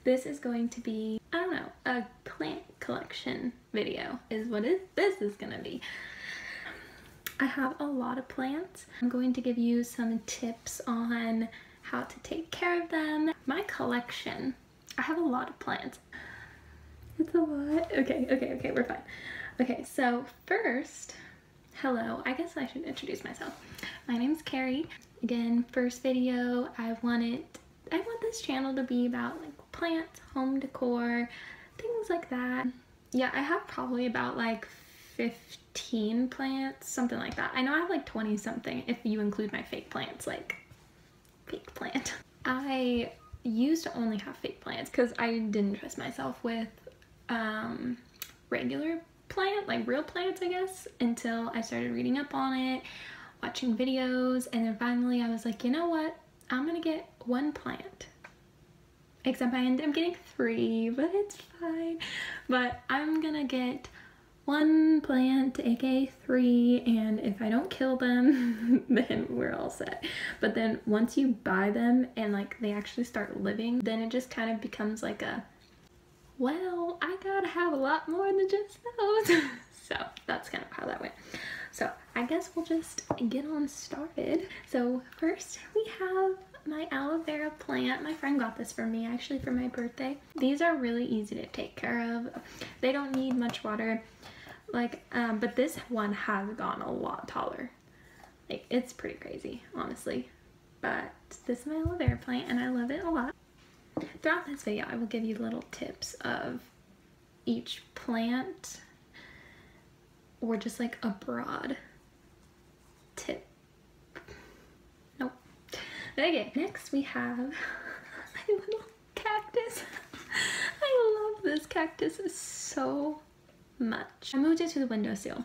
This is going to be, I don't know, a plant collection video is what this is gonna be. I have a lot of plants. I'm going to give you some tips on how to take care of them. My collection, I have a lot of plants. It's a lot. Okay, we're fine. Okay, so first, hello, I guess I should introduce myself. My name's Carrie. Again, first video, I want this channel to be about like plants, home decor, things like that. Yeah, I have probably about like 15 plants, something like that. I know I have like 20 something if you include my fake plants, like fake plant. I used to only have fake plants because I didn't trust myself with regular plant, like real plants, I guess, until I started reading up on it, watching videos, and then finally I was like, you know what, I'm gonna get one plant. Except I ended up getting 3, but it's fine. But I'm gonna get one plant, aka 3, and if I don't kill them, then we're all set. But then once you buy them and like they actually start living, then it just kind of becomes like a, well, I gotta have a lot more than just those. So that's kind of how that went. So I guess we'll just get on started. So first we have my aloe vera plant. My friend got this for me actually for my birthday. These are really easy to take care of. They don't need much water. Like, but this one has gone a lot taller. Like, it's pretty crazy, honestly. But this is my aloe vera plant and I love it a lot. Throughout this video, I will give you little tips of each plant or just like a broad tip. Nope. Okay, next we have my little cactus. I love this cactus so much. I moved it to the windowsill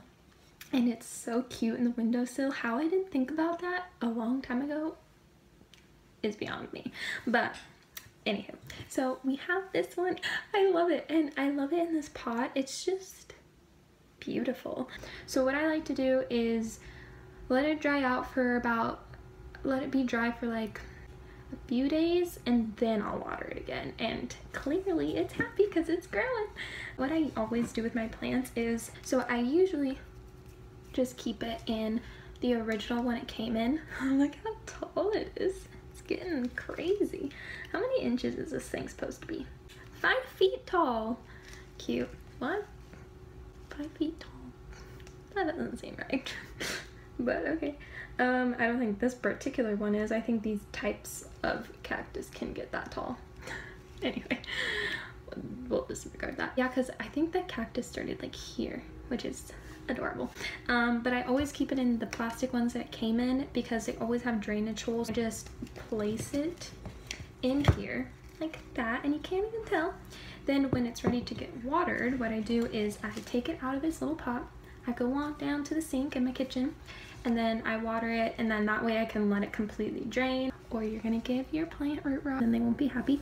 and it's so cute in the windowsill. How I didn't think about that a long time ago is beyond me. But anywho, so we have this one. I love it, and I love it in this pot. It's just beautiful. So what I like to do is let it dry out for about, let it be dry for like a few days, and then I'll water it again, and clearly it's happy because it's growing. What I always do with my plants is, so I usually just keep it in the original when it came in. Look how tall it is. It's getting crazy. How many inches is this thing supposed to be? 5 feet tall. Cute. What? 5 feet tall. That doesn't seem right. But okay. I don't think this particular one is. I think these types of cactus can get that tall. Anyway, we'll disregard that. Yeah, because I think the cactus started like here, which is adorable. But I always keep it in the plastic ones that it came in because they always have drainage holes. I just place it in here like that, and you can't even tell. Then when it's ready to get watered, what I do is I take it out of its little pot. I go on down to the sink in my kitchen, and then I water it, and then that way I can let it completely drain, or you're gonna give your plant root rot and they won't be happy.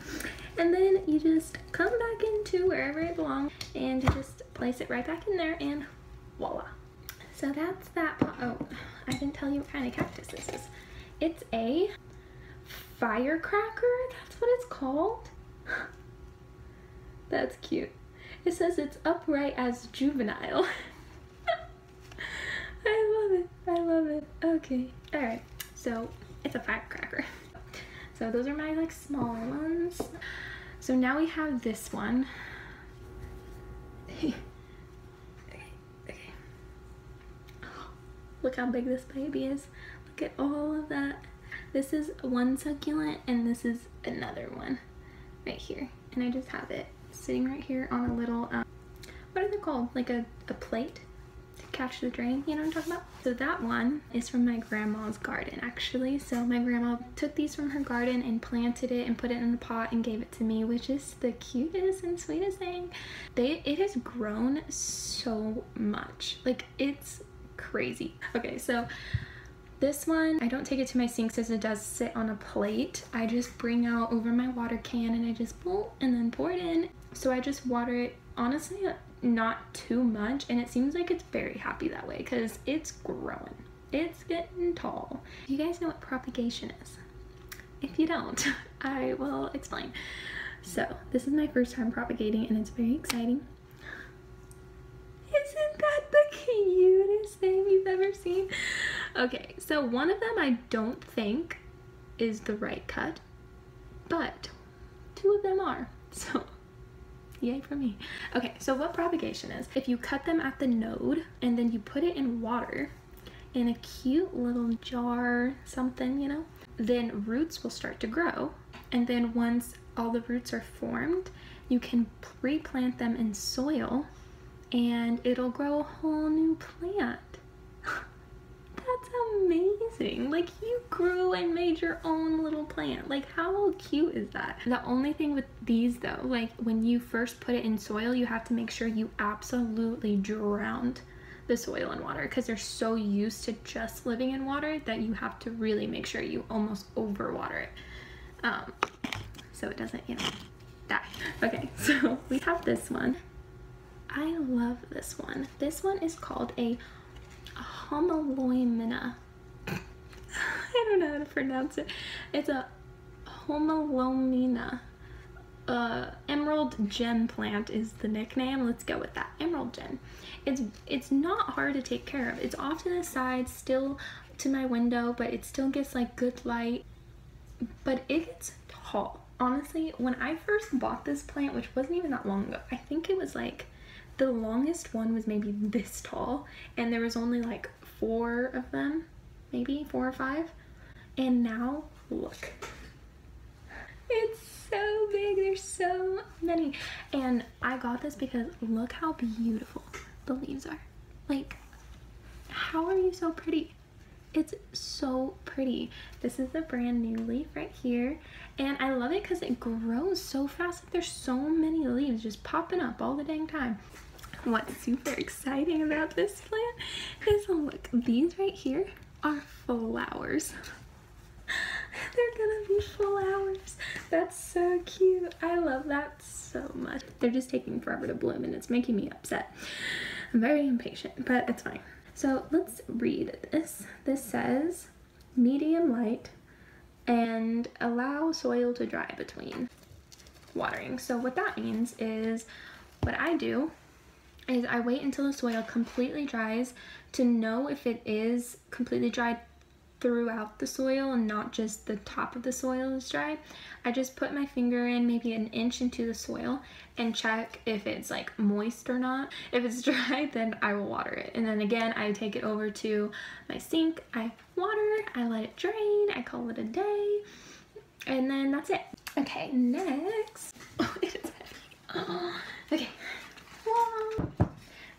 And then you just come back into wherever it belongs and you just place it right back in there, and voila. So that's that pot. Oh, I didn't tell you what kind of cactus this is. It's a firecracker, that's what it's called. That's cute. It says it's upright as juvenile. I love it. I love it. Okay. Alright. So it's a firecracker. So those are my like smaller ones. So now we have this one. Okay. Oh, look how big this baby is. Look at all of that. This is one succulent and this is another one right here. And I just have it sitting right here on a little, what are they called? Like a plate to catch the drain, you know what I'm talking about? So that one is from my grandma's garden actually. So my grandma took these from her garden and planted it and put it in a pot and gave it to me, which is the cutest and sweetest thing. It has grown so much. Like, it's crazy. Okay, so this one, I don't take it to my sink since it does sit on a plate. I just bring out over my water can and I just pull and then pour it in. So I just water it, honestly, not too much, and it seems like it's very happy that way because it's growing. It's getting tall. You guys know what propagation is? If you don't, I will explain. So this is my first time propagating and it's very exciting. Isn't that the cutest thing you've ever seen? Okay, so one of them I don't think is the right cut, but two of them are, so yay for me. Okay, so what propagation is, if you cut them at the node and then you put it in water in a cute little jar, something, you know, then roots will start to grow, and then once all the roots are formed, you can replant them in soil and it'll grow a whole new plant. That's amazing. Like, you grew and made your own little plant. Like, how cute is that? The only thing with these though, like when you first put it in soil, you have to make sure you absolutely drowned the soil in water, because they're so used to just living in water that you have to really make sure you almost overwater it. So it doesn't, you know, die. Okay, so we have this one. I love this one. This one is called a Homalomina. I don't know how to pronounce it. It's a Homalomina. Emerald gem plant is the nickname. Let's go with that. Emerald gem. It's not hard to take care of. It's off to the side, still to my window, but it still gets like good light. But it gets tall. Honestly, when I first bought this plant, which wasn't even that long ago, I think it was like the longest one was maybe this tall, and there was only like 4 of them, maybe 4 or 5. And now look, it's so big. There's so many. And I got this because look how beautiful the leaves are. Like, how are you so pretty? It's so pretty. This is the brand new leaf right here, and I love it because it grows so fast. Like, there's so many leaves just popping up all the dang time. What's super exciting about this plant is, look, these right here are flowers. They're gonna be flowers. That's so cute. I love that so much. They're just taking forever to bloom and it's making me upset. I'm very impatient, but it's fine. So let's read this. This says medium light and allow soil to dry between watering. So what that means is, what I do is I wait until the soil completely dries to know if it is completely dried throughout the soil and not just the top of the soil is dry. I just put my finger in maybe an inch into the soil and check if it's like moist or not. If it's dry, then I will water it. And then again, I take it over to my sink, I water, I let it drain, I call it a day, and then that's it. Okay, next. Oh, it is heavy. Oh, okay.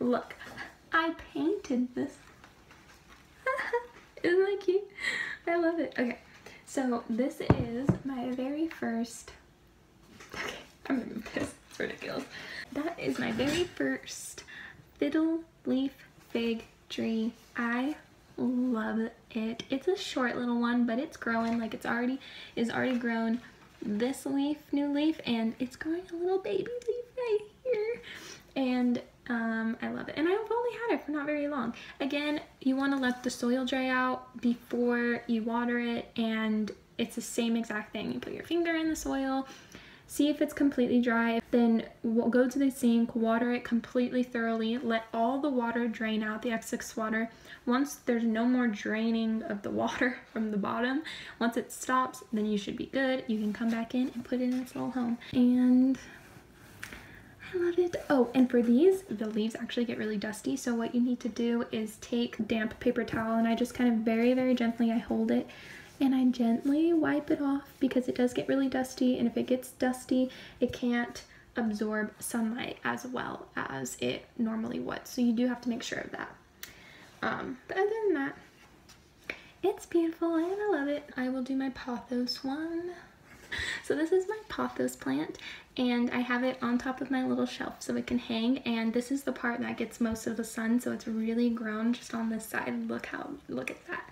Look, I painted this. Isn't that cute? I love it. Okay, so this is my very first, okay, I'm gonna move this, it's ridiculous. That is my very first fiddle leaf fig tree. I love it. It's a short little one, but it's growing, like it's already grown this leaf, new leaf, and it's growing a little baby leaf right here. And I love it, and I've only had it for not very long. Again, you want to let the soil dry out before you water it, and it's the same exact thing. You put your finger in the soil, see if it's completely dry, then we'll go to the sink, water it completely thoroughly, let all the water drain out, the excess water. Once there's no more draining of the water from the bottom, once it stops, then you should be good. You can come back in and put it in its little home. And I love it. Oh, and for these, the leaves actually get really dusty, so what you need to do is take damp paper towel, and I just kind of very, very gently, I hold it, and I gently wipe it off because it does get really dusty, and if it gets dusty, it can't absorb sunlight as well as it normally would, so you do have to make sure of that. But other than that, it's beautiful, and I love it. I will do my pothos one. So this is my pothos plant, and I have it on top of my little shelf so it can hang, and this is the part that gets most of the sun, so it's really grown just on this side. Look at that.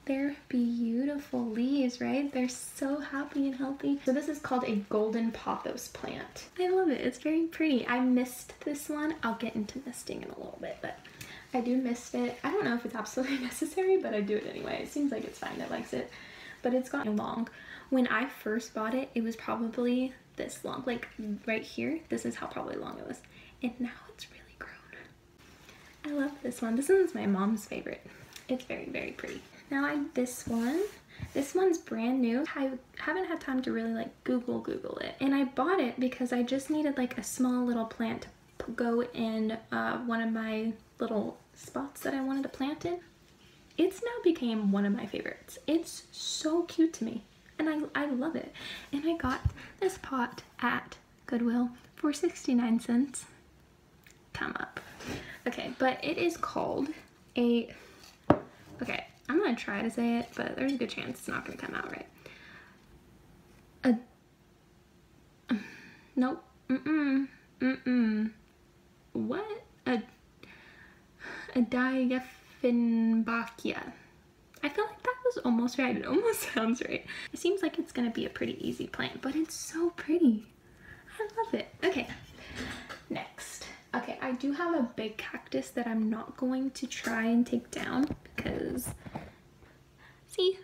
They're beautiful leaves, right? They're so happy and healthy. So this is called a golden pothos plant. I love it. It's very pretty. I missed this one. I'll get into misting in a little bit, but I do mist it. I don't know if it's absolutely necessary, but I do it anyway. It seems like it's fine. It likes it, but it's gotten long. When I first bought it, it was probably this long, like right here. This is how probably long it was. And now it's really grown. I love this one. This one's my mom's favorite. It's very, very pretty. Now this one. This one's brand new. I haven't had time to really like Google it. And I bought it because I just needed like a small little plant to go in one of my little spots that I wanted to plant in. It's now became one of my favorites. It's so cute to me and I love it. And I got this pot at Goodwill for 69 cents. Come up. Okay, but it is called a, okay, I'm gonna try to say it, but there's a good chance it's not gonna come out right. Nope. What? A Dieffenbachia. I feel like that was almost right. It almost sounds right. It seems like it's gonna be a pretty easy plant, but it's so pretty. I love it. Okay, next. Okay, I do have a big cactus that I'm not going to try and take down because, see,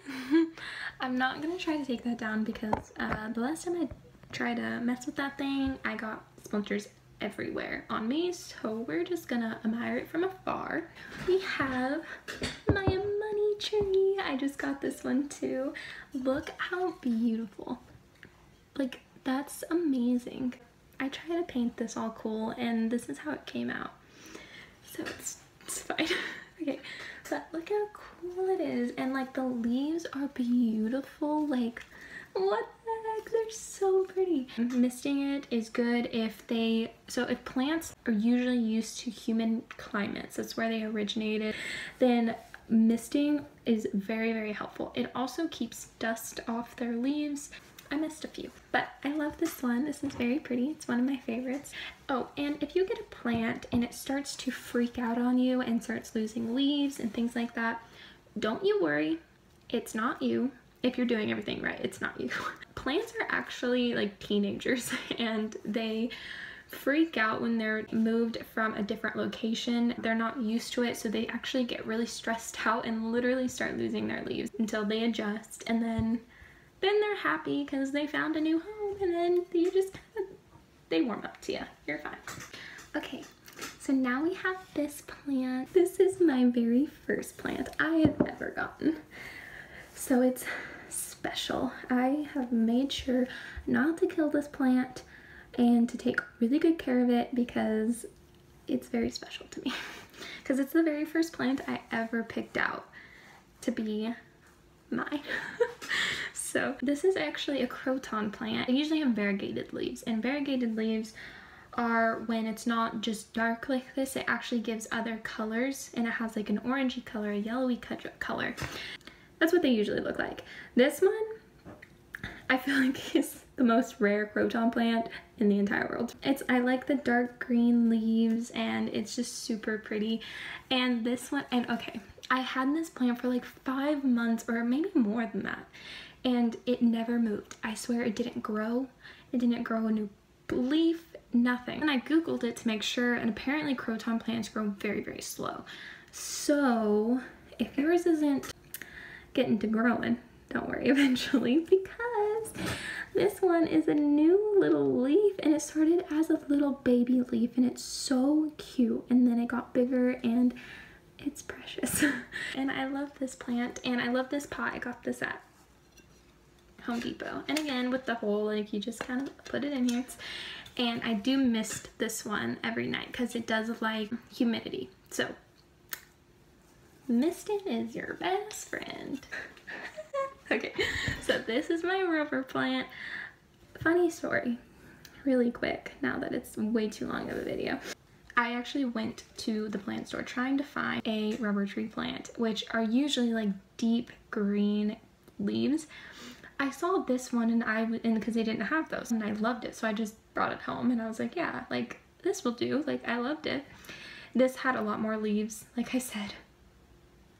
I'm not gonna try to take that down because the last time I tried to mess with that thing, I got splinters everywhere on me, so we're just gonna admire it from afar. We have my money tree. I just got this one too. Look how beautiful. Like, that's amazing. I tried to paint this all cool and this is how it came out. So it's fine. Okay, but look how cool it is. And like the leaves are beautiful. Like, what the heck? They're so pretty. Misting it is good if if plants are usually used to humid climates, that's where they originated, then misting is very, very helpful. It also keeps dust off their leaves. I missed a few, but I love this one. This is very pretty. It's one of my favorites. Oh, and if you get a plant and it starts to freak out on you and starts losing leaves and things like that, don't you worry. It's not you. If you're doing everything right, it's not you. Plants are actually like teenagers and they freak out when they're moved from a different location. They're not used to it, so they actually get really stressed out and literally start losing their leaves until they adjust, and then they're happy because they found a new home, and then they warm up to you. You're fine. Okay, so now we have this plant. This is my very first plant I have ever gotten. So it's special. I have made sure not to kill this plant and to take really good care of it because it's very special to me. Because it's the very first plant I ever picked out to be mine. So this is actually a croton plant. I usually have variegated leaves, and variegated leaves are when it's not just dark like this, it actually gives other colors, and it has like an orangey color, a yellowy color. That's what they usually look like. This one, I feel like is the most rare croton plant in the entire world. I like the dark green leaves and it's just super pretty. And this one, and okay, I had this plant for like 5 months or maybe more than that, and it never moved. I swear it didn't grow. It didn't grow a new leaf, nothing. And I Googled it to make sure, and apparently croton plants grow very, very slow. So if yours isn't getting to growing, don't worry eventually, because this one is a new little leaf, and it started as a little baby leaf and it's so cute, and then it got bigger and it's precious. And I love this plant and I love this pot. I got this at Home Depot, and again with the hole, like you just kind of put it in here. And I do mist this one every night because it does like humidity, so misting is your best friend. Okay, so this is my rubber plant. Funny story, really quick, now that it's way too long of a video. I actually went to the plant store trying to find a rubber tree plant, which are usually like deep green leaves. I saw this one and because they didn't have those, and I loved it, so I just brought it home and I was like, yeah, like this will do. Like, I loved it. This had a lot more leaves. Like I said,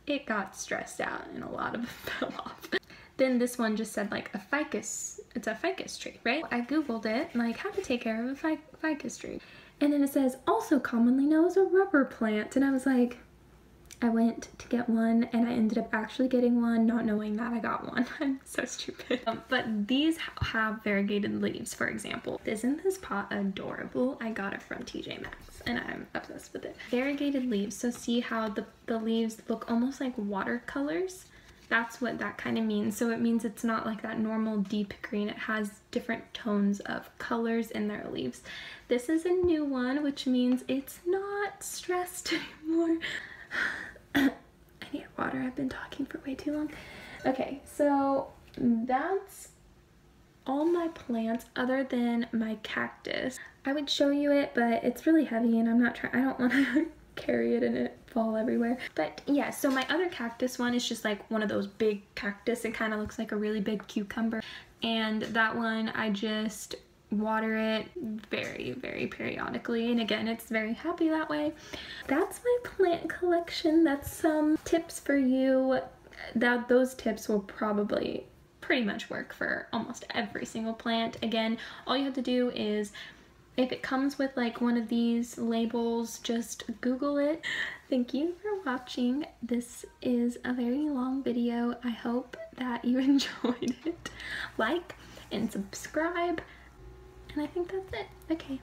it got stressed out and a lot of it fell off. Then this one just said like a ficus. It's a ficus tree, right? I Googled it, like how to take care of a ficus tree. And then it says also commonly known as a rubber plant. And I was like, I went to get one and I ended up actually getting one, not knowing that I got one. I'm so stupid. But these have variegated leaves, for example. Isn't this pot adorable? I got it from TJ Maxx and I'm obsessed with it. Variegated leaves, so see how the leaves look almost like watercolors? That's what that kind of means. So it means it's not like that normal deep green. It has different tones of colors in their leaves. This is a new one, which means it's not stressed anymore. I need water. I've been talking for way too long. Okay, so that's all my plants other than my cactus. I would show you it, but it's really heavy and I don't want to carry it and it fall everywhere. But yeah, so my other cactus one is just like one of those big cactus. It kind of looks like a really big cucumber. And that one, I just water it very, very periodically. And again, it's very happy that way. That's my plant collection. That's some tips for you. Those tips will probably pretty much work for almost every single plant. Again, all you have to do is, if it comes with like one of these labels, just Google it. Thank you for watching. This is a very long video. I hope that you enjoyed it. Like and subscribe. And I think that's it. Okay.